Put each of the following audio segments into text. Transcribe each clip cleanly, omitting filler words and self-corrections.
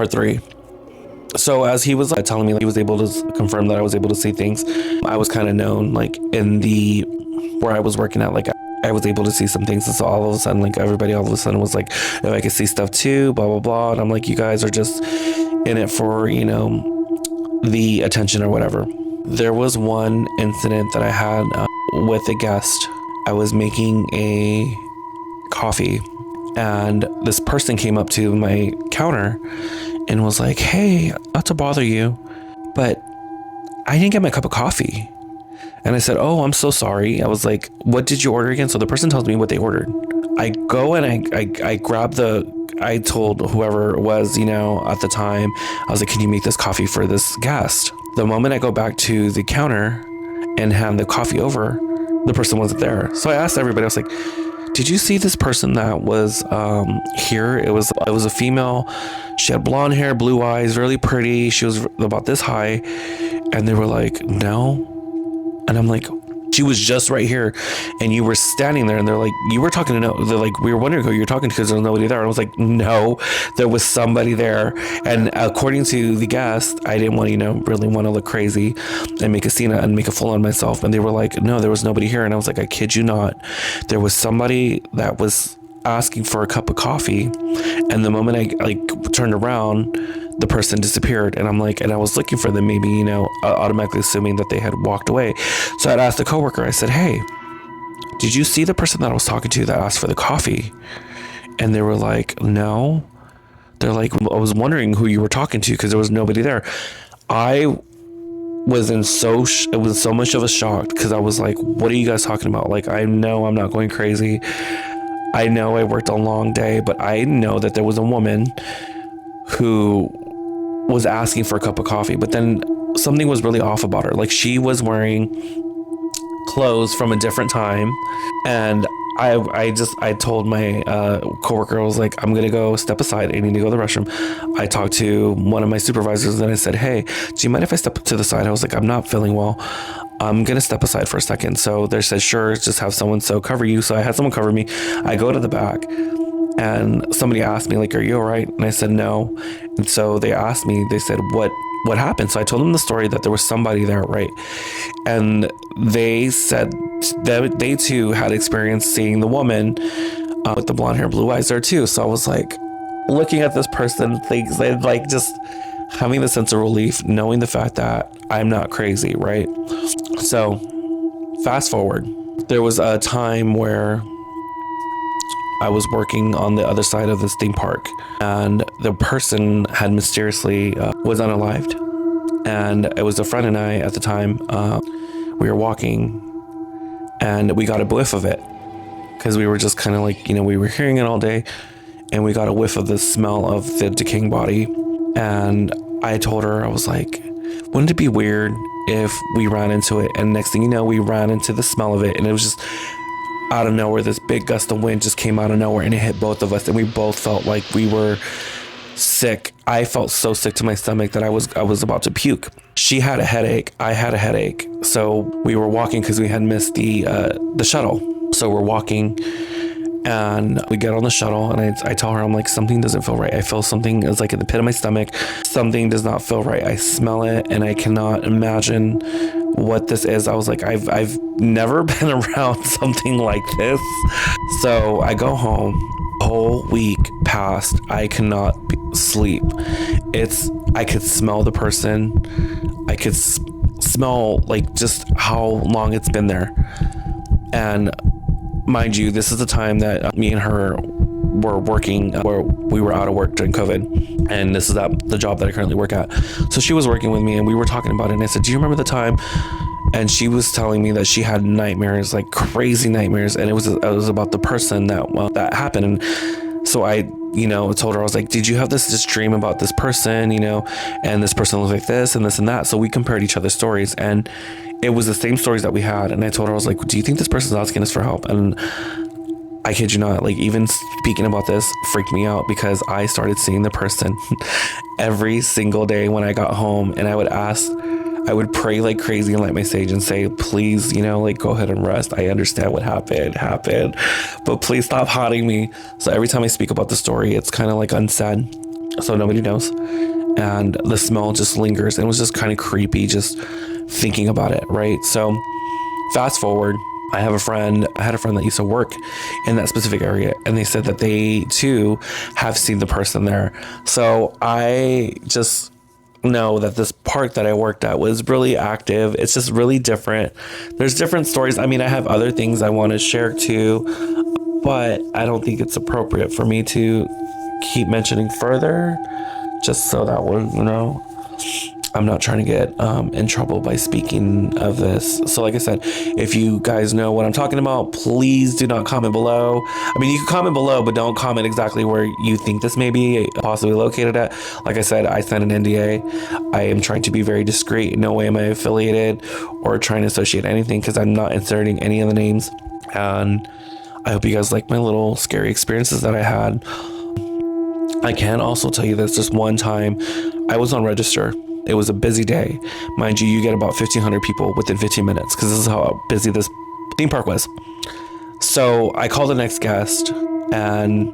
part 3. So as he was telling me, he was able to confirm that I was able to see things. I was kind of known, like in the where I was working at, like I was able to see some things. And so all of a sudden, like everybody all of a sudden was like, if I could see stuff too, blah, blah, blah. And I'm like, you guys are just in it for, the attention or whatever. There was one incident that I had with a guest. I was making a coffee and this person came up to my counter and was like, hey, not to bother you, but I didn't get my cup of coffee. And I said, oh, I'm so sorry. I was like, what did you order again? So the person tells me what they ordered. I go and I grab I told whoever it was, at the time, I was like, can you make this coffee for this guest? The moment I go back to the counter and hand the coffee over, the person wasn't there. So I asked everybody, I was like, did you see this person that was here? It was a female. She had blonde hair, blue eyes, really pretty. She was about this high. And they were like, no. And I'm like, she was just right here and you were standing there. And they're like, you were talking to no. They're like, we were wondering who you were talking to because there was nobody there. And I was like, no, there was somebody there. And according to the guest, I didn't want to, really want to look crazy and make a scene and make a fool on myself. And they were like, no, there was nobody here. And I was like, I kid you not. There was somebody that was asking for a cup of coffee. And the moment I turned around, the person disappeared. And I'm like, and I was looking for them, maybe, automatically assuming that they had walked away. So I'd asked the coworker, I said, hey, did you see the person that I was talking to that asked for the coffee? And they were like, no. They're like, I was wondering who you were talking to because there was nobody there. I was in it was so much of a shock because I was like, what are you guys talking about? Like, I know I'm not going crazy. I know I worked a long day, but I know that there was a woman who was asking for a cup of coffee, but then something was really off about her. Like, she was wearing clothes from a different time. And I told my coworker, I was like, I'm going to go step aside. I need to go to the restroom. I talked to one of my supervisors and I said, hey, do you mind if I step to the side? I was like, I'm not feeling well. I'm going to step aside for a second. So they said, sure, just have someone cover you. So I had someone cover me. I go to the back and somebody asked me, like, are you all right? And I said, no. And so they asked me, they said, what happened? So I told them the story that there was somebody there, right? And they said that they too had experienced seeing the woman with the blonde hair, blue eyes there too. So I was like, looking at this person, things like just having the sense of relief, knowing the fact that I'm not crazy, right? So fast forward, there was a time where I was working on the other side of this theme park and the person had mysteriously was unalived. And it was a friend and I at the time, we were walking and we got a whiff of it because we were just kind of like, we were hearing it all day and we got a whiff of the smell of the decaying body. And I told her, I was like, wouldn't it be weird if we ran into it? And next thing you know, we ran into the smell of it and it was just out of nowhere. This big gust of wind just came out of nowhere and it hit both of us and we both felt like we were sick. I felt so sick to my stomach that I was about to puke. She had a headache. I had a headache. So we were walking because we had missed the shuttle. So we're walking and we get on the shuttle and I tell her, I'm like, something doesn't feel right. I feel something is like in the pit of my stomach. Something does not feel right. I smell it and I cannot imagine what this is. I was like, I've never been around something like this. So I go home. A whole week passed. I cannot sleep. I could smell the person. I could smell like just how long it's been there. And mind you, this is the time that me and her were working, where we were out of work during COVID. And this is the job that I currently work at. So she was working with me and we were talking about it. And I said, do you remember the time? And she was telling me that she had nightmares, like crazy nightmares. And it was about the person that happened. And so I, told her, I was like, did you have this dream about this person, and this person looks like this and this and that. So we compared each other's stories and it was the same stories that we had. And I told her, I was like, do you think this person's asking us for help? And I kid you not, like even speaking about this freaked me out because I started seeing the person every single day when I got home. And I would pray like crazy and light my sage and say, please, go ahead and rest. I understand what happened, but please stop haunting me. So every time I speak about the story, it's kind of like unsaid. so nobody knows. And the smell just lingers. It was just kind of creepy just thinking about it, right? So fast forward, I had a friend that used to work in that specific area, and they said that they too have seen the person there. So I just know that this park that I worked at was really active. It's just really different. There's different stories. I mean, I have other things I want to share too, but I don't think it's appropriate for me to keep mentioning further, just so that we're, I'm not trying to get in trouble by speaking of this. So like I said, if you guys know what I'm talking about, please do not comment below. I mean, you can comment below, but don't comment exactly where you think this may be possibly located at. Like I said, I signed an NDA. I am trying to be very discreet. In no way am I affiliated or trying to associate anything, because I'm not inserting any of the names. And I hope you guys like my little scary experiences that I had. I can also tell you this, just one time I was on register. It was a busy day. Mind you, you get about 1,500 people within 15 minutes, because this is how busy this theme park was. So I called the next guest, and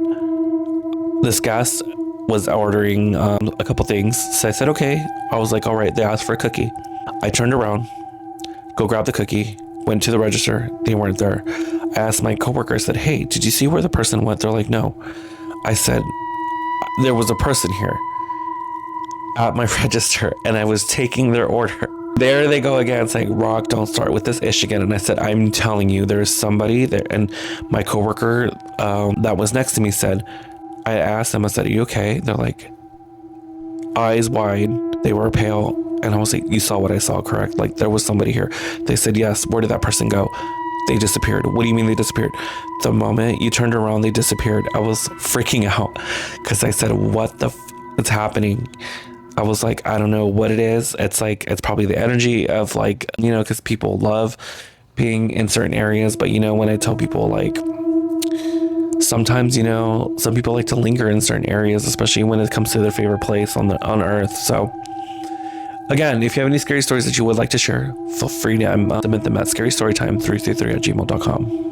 this guest was ordering a couple things. So I said, okay. I was like, all right, they asked for a cookie. I turned around, go grab the cookie, went to the register. They weren't there. I asked my coworker, I said, hey, did you see where the person went? They're like, no. I said, there was a person here at my register, and I was taking their order. There they go again saying, Rock, don't start with this ish again. And I said, I'm telling you, there's somebody there. And my coworker that was next to me said, I asked them, I said, are you okay? They're like, eyes wide. They were pale. And I was like, you saw what I saw, correct? Like, there was somebody here. They said, yes. Where did that person go? They disappeared. What do you mean they disappeared? The moment you turned around, they disappeared. I was freaking out, because I said, what the is happening? I was like, I don't know what it is. It's like, it's probably the energy of, like, because people love being in certain areas. But when I tell people, like, sometimes, some people like to linger in certain areas, especially when it comes to their favorite place on earth. So again, if you have any scary stories that you would like to share, feel free to submit them at scarystorytime333@gmail.com.